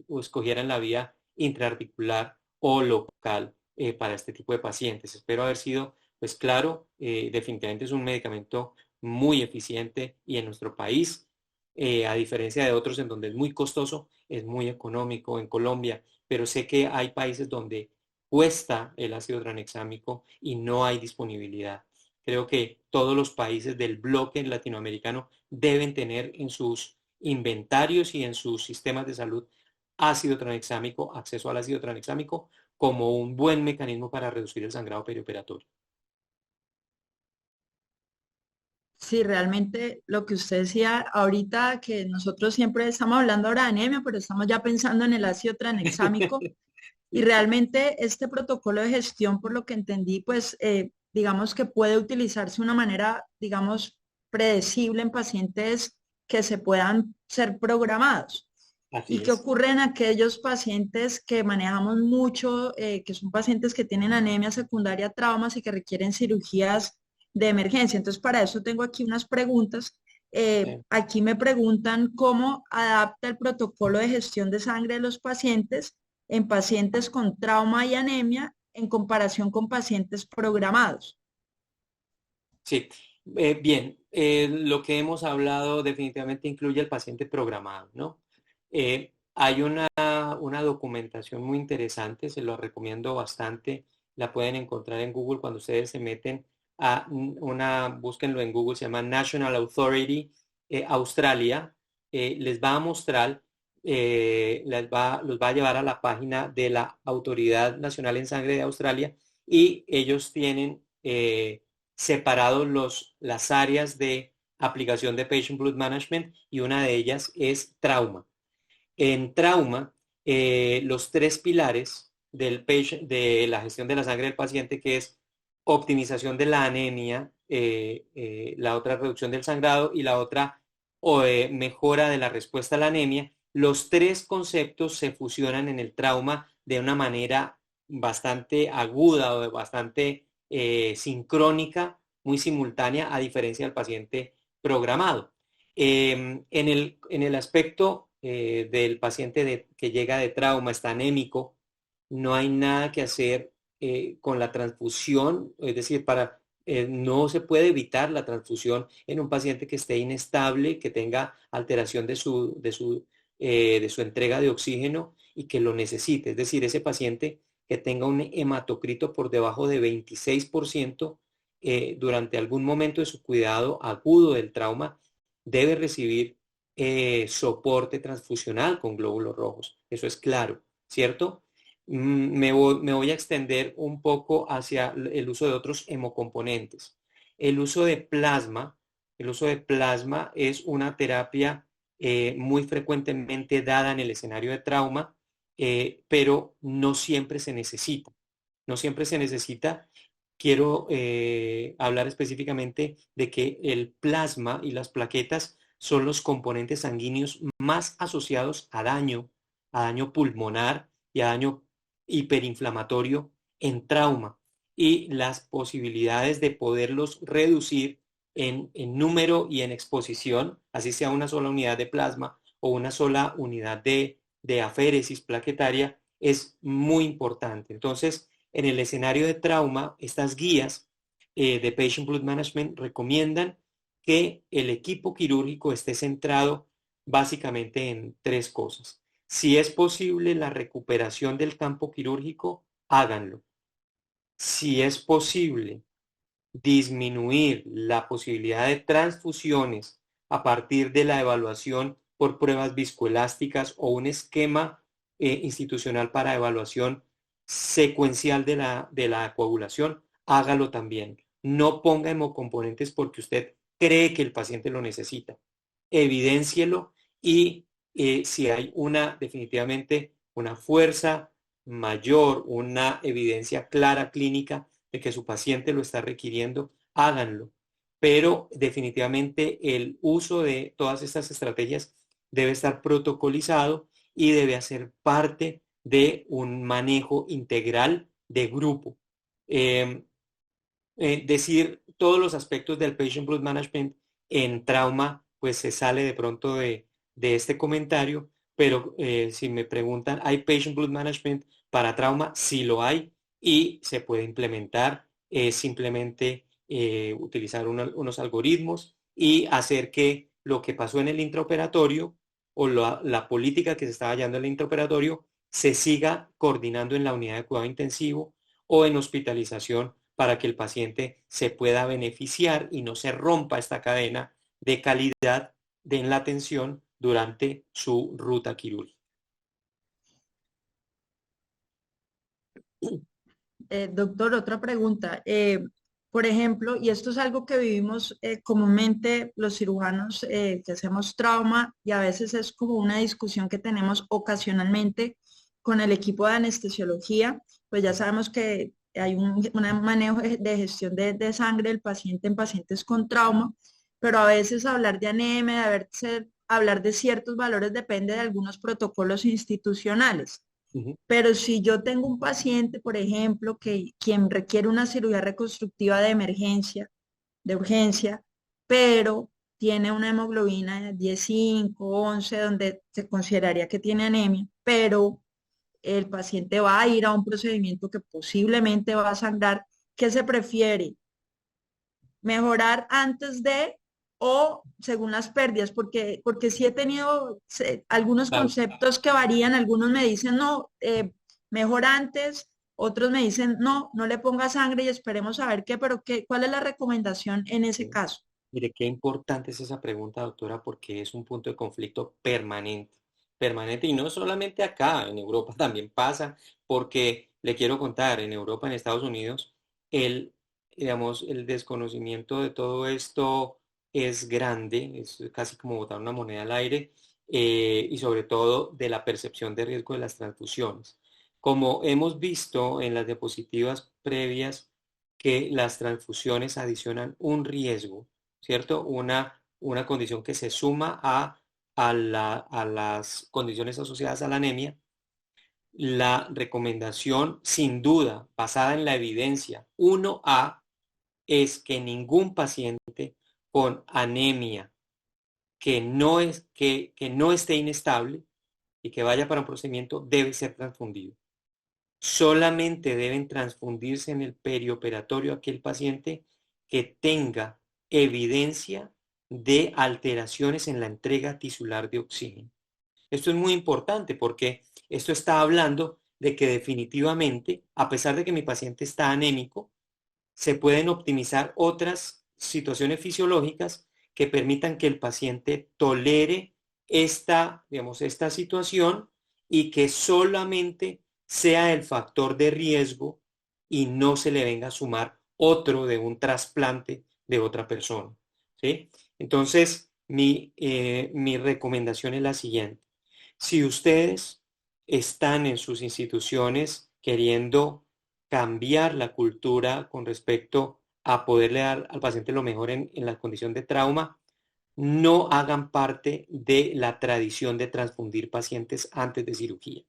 escogieran la vía intraarticular o local para este tipo de pacientes. Espero haber sido pues claro. Definitivamente es un medicamento muy eficiente y en nuestro país, a diferencia de otros en donde es muy costoso, es muy económico en Colombia, pero sé que hay países donde cuesta el ácido tranexámico y no hay disponibilidad. Creo que todos los países del bloque latinoamericano deben tener en sus inventarios y en sus sistemas de salud ácido tranexámico, acceso al ácido tranexámico como un buen mecanismo para reducir el sangrado perioperatorio. Sí, realmente lo que usted decía ahorita, que nosotros siempre estamos hablando ahora de anemia, pero estamos ya pensando en el ácido tranexámico. Y realmente este protocolo de gestión, por lo que entendí, pues digamos que puede utilizarse de una manera, digamos, predecible en pacientes que se puedan ser programados. Así ¿Y qué es. ocurre en aquellos pacientes que manejamos mucho, que son pacientes que tienen anemia secundaria, traumas y que requieren cirugías de emergencia? Entonces, para eso tengo aquí unas preguntas. Aquí me preguntan cómo adapta el protocolo de gestión de sangre de los pacientes en pacientes con trauma y anemia en comparación con pacientes programados. Sí, bien, lo que hemos hablado definitivamente incluye al paciente programado, ¿no? Hay una documentación muy interesante, se lo recomiendo bastante, la pueden encontrar en Google cuando ustedes se meten búsquenlo en Google, se llama National Authority Australia. Les va a mostrar, los va a llevar a la página de la Autoridad Nacional en Sangre de Australia, y ellos tienen separados las áreas de aplicación de Patient Blood Management, y una de ellas es trauma. En trauma, los 3 pilares de la gestión de la sangre del paciente, que es optimización de la anemia, la otra reducción del sangrado y la otra mejora de la respuesta a la anemia, Los tres conceptos se fusionan en el trauma de una manera bastante aguda o bastante sincrónica, muy simultánea, a diferencia del paciente programado. En el aspecto del paciente que llega de trauma, está anémico, no hay nada que hacer con la transfusión, es decir, no se puede evitar la transfusión en un paciente que esté inestable, que tenga alteración de su entrega de oxígeno y que lo necesite. Es decir, ese paciente que tenga un hematocrito por debajo de 26% durante algún momento de su cuidado agudo del trauma, debe recibir soporte transfusional con glóbulos rojos. Eso es claro, ¿cierto? Me voy a extender un poco hacia el uso de otros hemocomponentes. El uso de plasma, el uso de plasma es una terapia muy frecuentemente dada en el escenario de trauma, pero no siempre se necesita. No siempre se necesita. Quiero hablar específicamente de que el plasma y las plaquetas son los componentes sanguíneos más asociados a daño pulmonar y a daño hiperinflamatorio en trauma. Y las posibilidades de poderlos reducir en número y en exposición, así sea una sola unidad de plasma o una sola unidad de aféresis plaquetaria, es muy importante. Entonces, en el escenario de trauma, estas guías de Patient Blood Management recomiendan que el equipo quirúrgico esté centrado básicamente en tres cosas. Si es posible la recuperación del campo quirúrgico, háganlo. Si es posible disminuir la posibilidad de transfusiones a partir de la evaluación por pruebas viscoelásticas o un esquema institucional para evaluación secuencial de la coagulación, hágalo también. No ponga hemocomponentes porque usted cree que el paciente lo necesita. Evidéncielo y si hay definitivamente una fuerza mayor, una evidencia clara clínica de que su paciente lo está requiriendo, háganlo. Pero definitivamente el uso de todas estas estrategias debe estar protocolizado y debe hacer parte de un manejo integral de grupo. Eh, Decir todos los aspectos del Patient Blood Management en trauma, pues se sale de pronto de este comentario, pero si me preguntan, ¿hay Patient Blood Management para trauma? Sí lo hay y se puede implementar, simplemente utilizar unos algoritmos y hacer que lo que pasó en el intraoperatorio o la política que se estaba hallando en el intraoperatorio se siga coordinando en la unidad de cuidado intensivo o en hospitalización para que el paciente se pueda beneficiar y no se rompa esta cadena de calidad en la atención durante su ruta quirúrgica. Doctor, otra pregunta. Por ejemplo, y esto es algo que vivimos comúnmente los cirujanos que hacemos trauma y a veces es como una discusión que tenemos ocasionalmente con el equipo de anestesiología, pues ya sabemos que hay un manejo de gestión de sangre del paciente en pacientes con trauma, pero a veces hablar de anemia, hablar de ciertos valores depende de algunos protocolos institucionales. Pero si yo tengo un paciente, por ejemplo, quien requiere una cirugía reconstructiva de emergencia, de urgencia, pero tiene una hemoglobina de 10,5, 11, donde se consideraría que tiene anemia, pero el paciente va a ir a un procedimiento que posiblemente va a sangrar, ¿qué se prefiere? ¿Mejorar antes de o según las pérdidas? Porque sí he tenido algunos Claro. conceptos que varían, algunos me dicen no, mejor antes, otros me dicen no, no le ponga sangre y esperemos a ver qué, pero ¿cuál es la recomendación en ese caso? Mire, qué importante es esa pregunta, doctora, porque es un punto de conflicto permanente, permanente, y no solamente acá, en Europa también pasa, porque le quiero contar, en Europa, en Estados Unidos, digamos, el desconocimiento de todo esto es grande, es casi como botar una moneda al aire, y sobre todo de la percepción de riesgo de las transfusiones. Como hemos visto en las diapositivas previas, que las transfusiones adicionan un riesgo, ¿cierto? Una condición que se suma a a las condiciones asociadas a la anemia, la recomendación, sin duda, basada en la evidencia 1A, es que ningún paciente con anemia que no esté inestable y que vaya para un procedimiento debe ser transfundido. Solamente deben transfundirse en el perioperatorio aquel paciente que tenga evidencia de alteraciones en la entrega tisular de oxígeno. Esto es muy importante porque esto está hablando de que definitivamente, a pesar de que mi paciente está anémico, se pueden optimizar otras situaciones fisiológicas que permitan que el paciente tolere digamos, esta situación y que solamente sea el factor de riesgo y no se le venga a sumar otro de un trasplante de otra persona, ¿sí? Entonces, mi recomendación es la siguiente. Si ustedes están en sus instituciones queriendo cambiar la cultura con respecto a poderle dar al paciente lo mejor en la condición de trauma, no hagan parte de la tradición de transfundir pacientes antes de cirugía.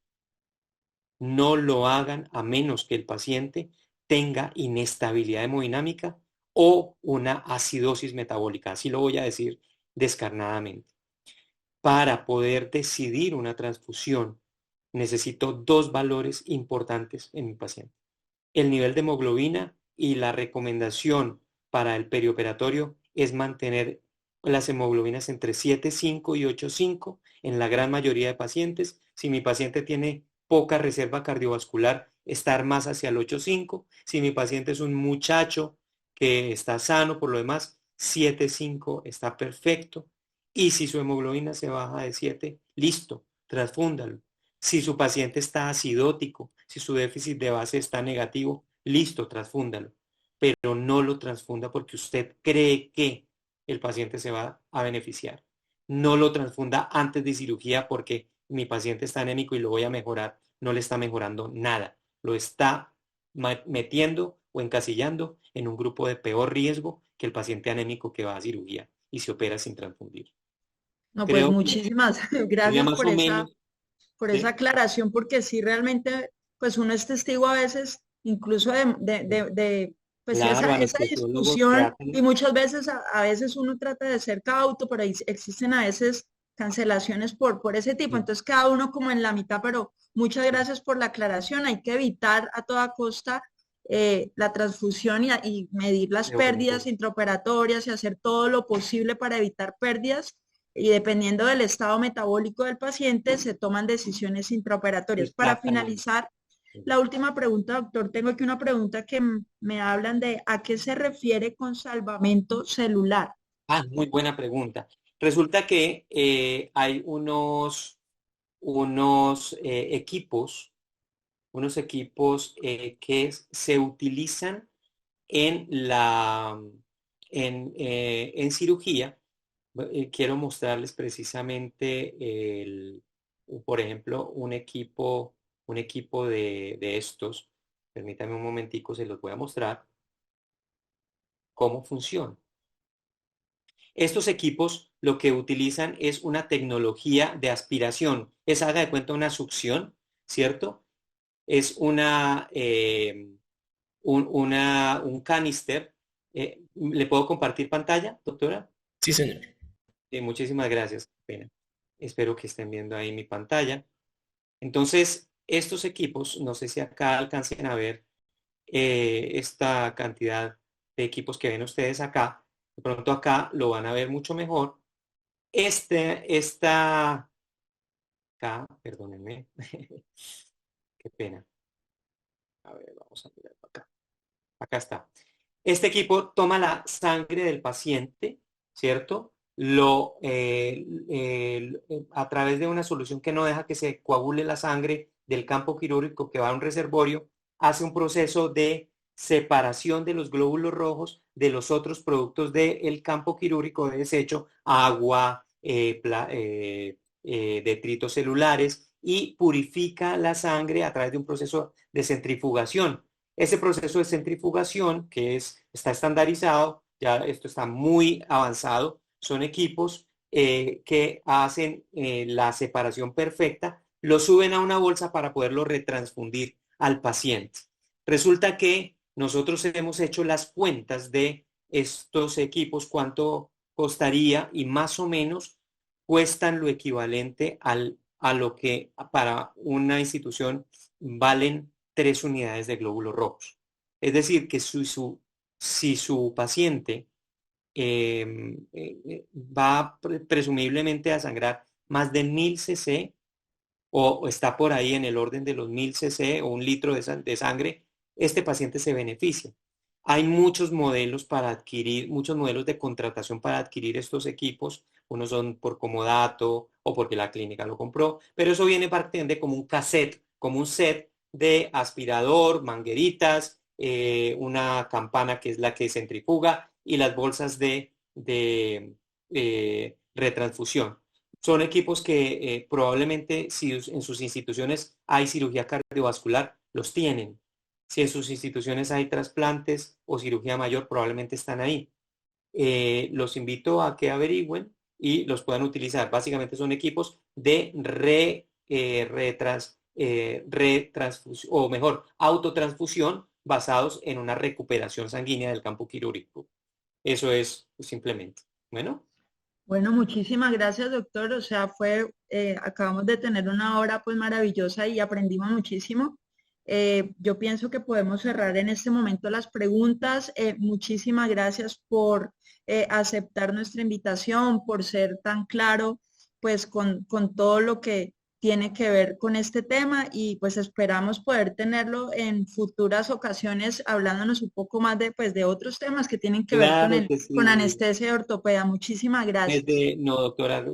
No lo hagan a menos que el paciente tenga inestabilidad hemodinámica o una acidosis metabólica. Así lo voy a decir descarnadamente. Para poder decidir una transfusión, necesito dos valores importantes en mi paciente: el nivel de hemoglobina, y la recomendación para el perioperatorio es mantener las hemoglobinas entre 7,5 y 8,5 en la gran mayoría de pacientes. Si mi paciente tiene poca reserva cardiovascular, estar más hacia el 8,5. Si mi paciente es un muchacho que está sano por lo demás, 7,5 está perfecto. Y si su hemoglobina se baja de 7, listo, transfúndalo. Si su paciente está acidótico, si su déficit de base está negativo, listo, transfúndalo. Pero no lo transfunda porque usted cree que el paciente se va a beneficiar. No lo transfunda antes de cirugía porque mi paciente está anémico y lo voy a mejorar. No le está mejorando nada. Lo está metiendo o encasillando en un grupo de peor riesgo que el paciente anémico que va a cirugía y se opera sin transfundir. No, pues Creo que muchísimas sería gracias más o menos, por esa ¿sí? aclaración, porque sí realmente, pues uno es testigo a veces, incluso pues Claro, esa anestesiólogos que discusión, y hacen, muchas veces, a veces uno trata de ser cauto, pero ahí existen a veces cancelaciones por ese tipo, sí, entonces cada uno como en la mitad, pero muchas gracias por la aclaración, hay que evitar a toda costa la transfusión y medir las de pérdidas operación. intraoperatorias y hacer todo lo posible para evitar pérdidas y dependiendo del estado metabólico del paciente, se toman decisiones intraoperatorias. Para Exactamente. finalizar, la última pregunta, doctor, tengo aquí una pregunta que me hablan de ¿a qué se refiere con salvamento celular? Ah, muy buena pregunta. Resulta que hay equipos, que se utilizan en en cirugía. Quiero mostrarles precisamente por ejemplo, un equipo de estos. Permítame un momentico, se los voy a mostrar cómo funciona. Estos equipos lo que utilizan es una tecnología de aspiración. Es, haga de cuenta, una succión, ¿cierto? Es un canister. ¿Le puedo compartir pantalla, doctora? Sí, señor. Muchísimas gracias. Pena. Espero que estén viendo ahí mi pantalla. Entonces, estos equipos, no sé si acá alcancen a ver esta cantidad de equipos que ven ustedes acá. De pronto acá lo van a ver mucho mejor. Esta, acá, perdónenme. Qué pena. A ver, vamos a mirar acá. Acá está. Este equipo toma la sangre del paciente, ¿cierto? A través de una solución que no deja que se coagule la sangre del campo quirúrgico que va a un reservorio, hace un proceso de separación de los glóbulos rojos de los otros productos del campo quirúrgico de desecho, agua, detritos celulares, y purifica la sangre a través de un proceso de centrifugación. Ese proceso de centrifugación, está estandarizado, ya esto está muy avanzado, son equipos que hacen la separación perfecta, lo suben a una bolsa para poderlo retransfundir al paciente. Resulta que nosotros hemos hecho las cuentas de estos equipos, cuánto costaría, y más o menos cuestan lo equivalente a lo que para una institución valen 3 unidades de glóbulos rojos. Es decir, que si su paciente va presumiblemente a sangrar más de 1000 cc o está por ahí en el orden de los 1000 cc o 1 litro de sangre, este paciente se beneficia. Hay muchos modelos para adquirir, muchos modelos de contratación para adquirir estos equipos. Unos son por comodato o porque la clínica lo compró, pero eso viene partiendo como un cassette, como un set de aspirador, mangueritas, una campana que es la que centrifuga y las bolsas de retransfusión. Son equipos que probablemente si en sus instituciones hay cirugía cardiovascular, los tienen. Si en sus instituciones hay trasplantes o cirugía mayor, probablemente están ahí. Los invito a que averigüen y los puedan utilizar. Básicamente son equipos de retransfusión, o mejor, autotransfusión basados en una recuperación sanguínea del campo quirúrgico. Eso es simplemente. Bueno. Bueno, muchísimas gracias, doctor. O sea, acabamos de tener una hora pues maravillosa y aprendimos muchísimo. Yo pienso que podemos cerrar en este momento las preguntas. Muchísimas gracias por aceptar nuestra invitación, por ser tan claro pues con todo lo que tiene que ver con este tema y pues esperamos poder tenerlo en futuras ocasiones hablándonos un poco más de otros temas que tienen que ver Claro que con sí. anestesia y ortopedia. Muchísimas gracias. No, doctora,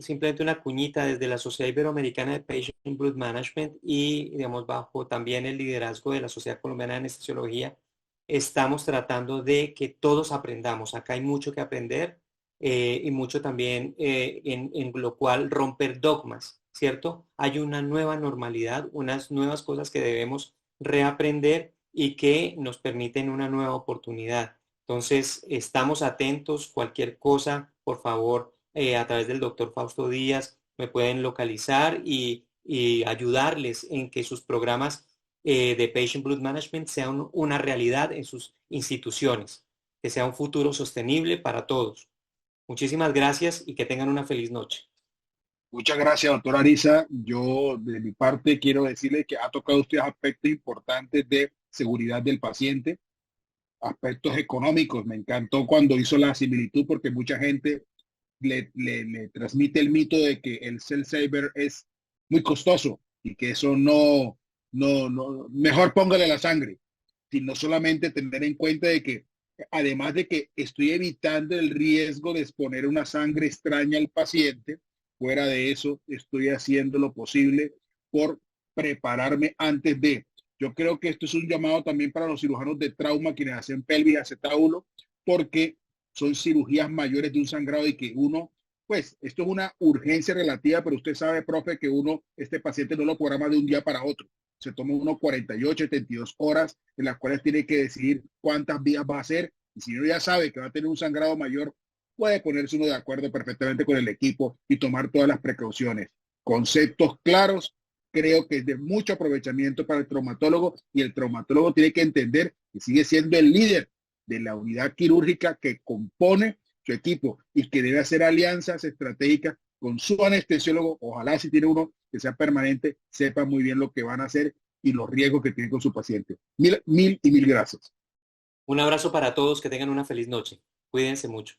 simplemente una cuñita desde la Sociedad Iberoamericana de Patient Blood Management y, digamos, bajo también el liderazgo de la Sociedad Colombiana de Anestesiología, estamos tratando de que todos aprendamos. Acá hay mucho que aprender y mucho también en lo cual romper dogmas, ¿cierto? Hay una nueva normalidad, unas nuevas cosas que debemos reaprender y que nos permiten una nueva oportunidad. Entonces, estamos atentos, cualquier cosa, por favor, a través del doctor Fausto Díaz, me pueden localizar y ayudarles en que sus programas de Patient Blood Management sean una realidad en sus instituciones, que sea un futuro sostenible para todos. Muchísimas gracias y que tengan una feliz noche. Muchas gracias, doctora Arisa. Yo, de mi parte, quiero decirle que ha tocado usted aspectos importantes de seguridad del paciente, aspectos económicos. Me encantó cuando hizo la similitud porque mucha gente le transmite el mito de que el Cell Saver es muy costoso y que eso no, mejor póngale la sangre, sino solamente tener en cuenta de que además de que estoy evitando el riesgo de exponer una sangre extraña al paciente, fuera de eso estoy haciendo lo posible por prepararme antes de. Yo creo que esto es un llamado también para los cirujanos de trauma, quienes hacen pelvis acetábulo, porque son cirugías mayores de un sangrado y que uno, pues, esto es una urgencia relativa, pero usted sabe, profe, que este paciente no lo programa de un día para otro. Se toma unos 48, 72 horas en las cuales tiene que decidir cuántas vías va a hacer. Y si uno ya sabe que va a tener un sangrado mayor, puede ponerse uno de acuerdo perfectamente con el equipo y tomar todas las precauciones. Conceptos claros, creo que es de mucho aprovechamiento para el traumatólogo y el traumatólogo tiene que entender que sigue siendo el líder de la unidad quirúrgica que compone su equipo y que debe hacer alianzas estratégicas con su anestesiólogo. Ojalá si tiene uno que sea permanente, sepa muy bien lo que van a hacer y los riesgos que tienen con su paciente. Mil y mil gracias. Un abrazo para todos, que tengan una feliz noche. Cuídense mucho.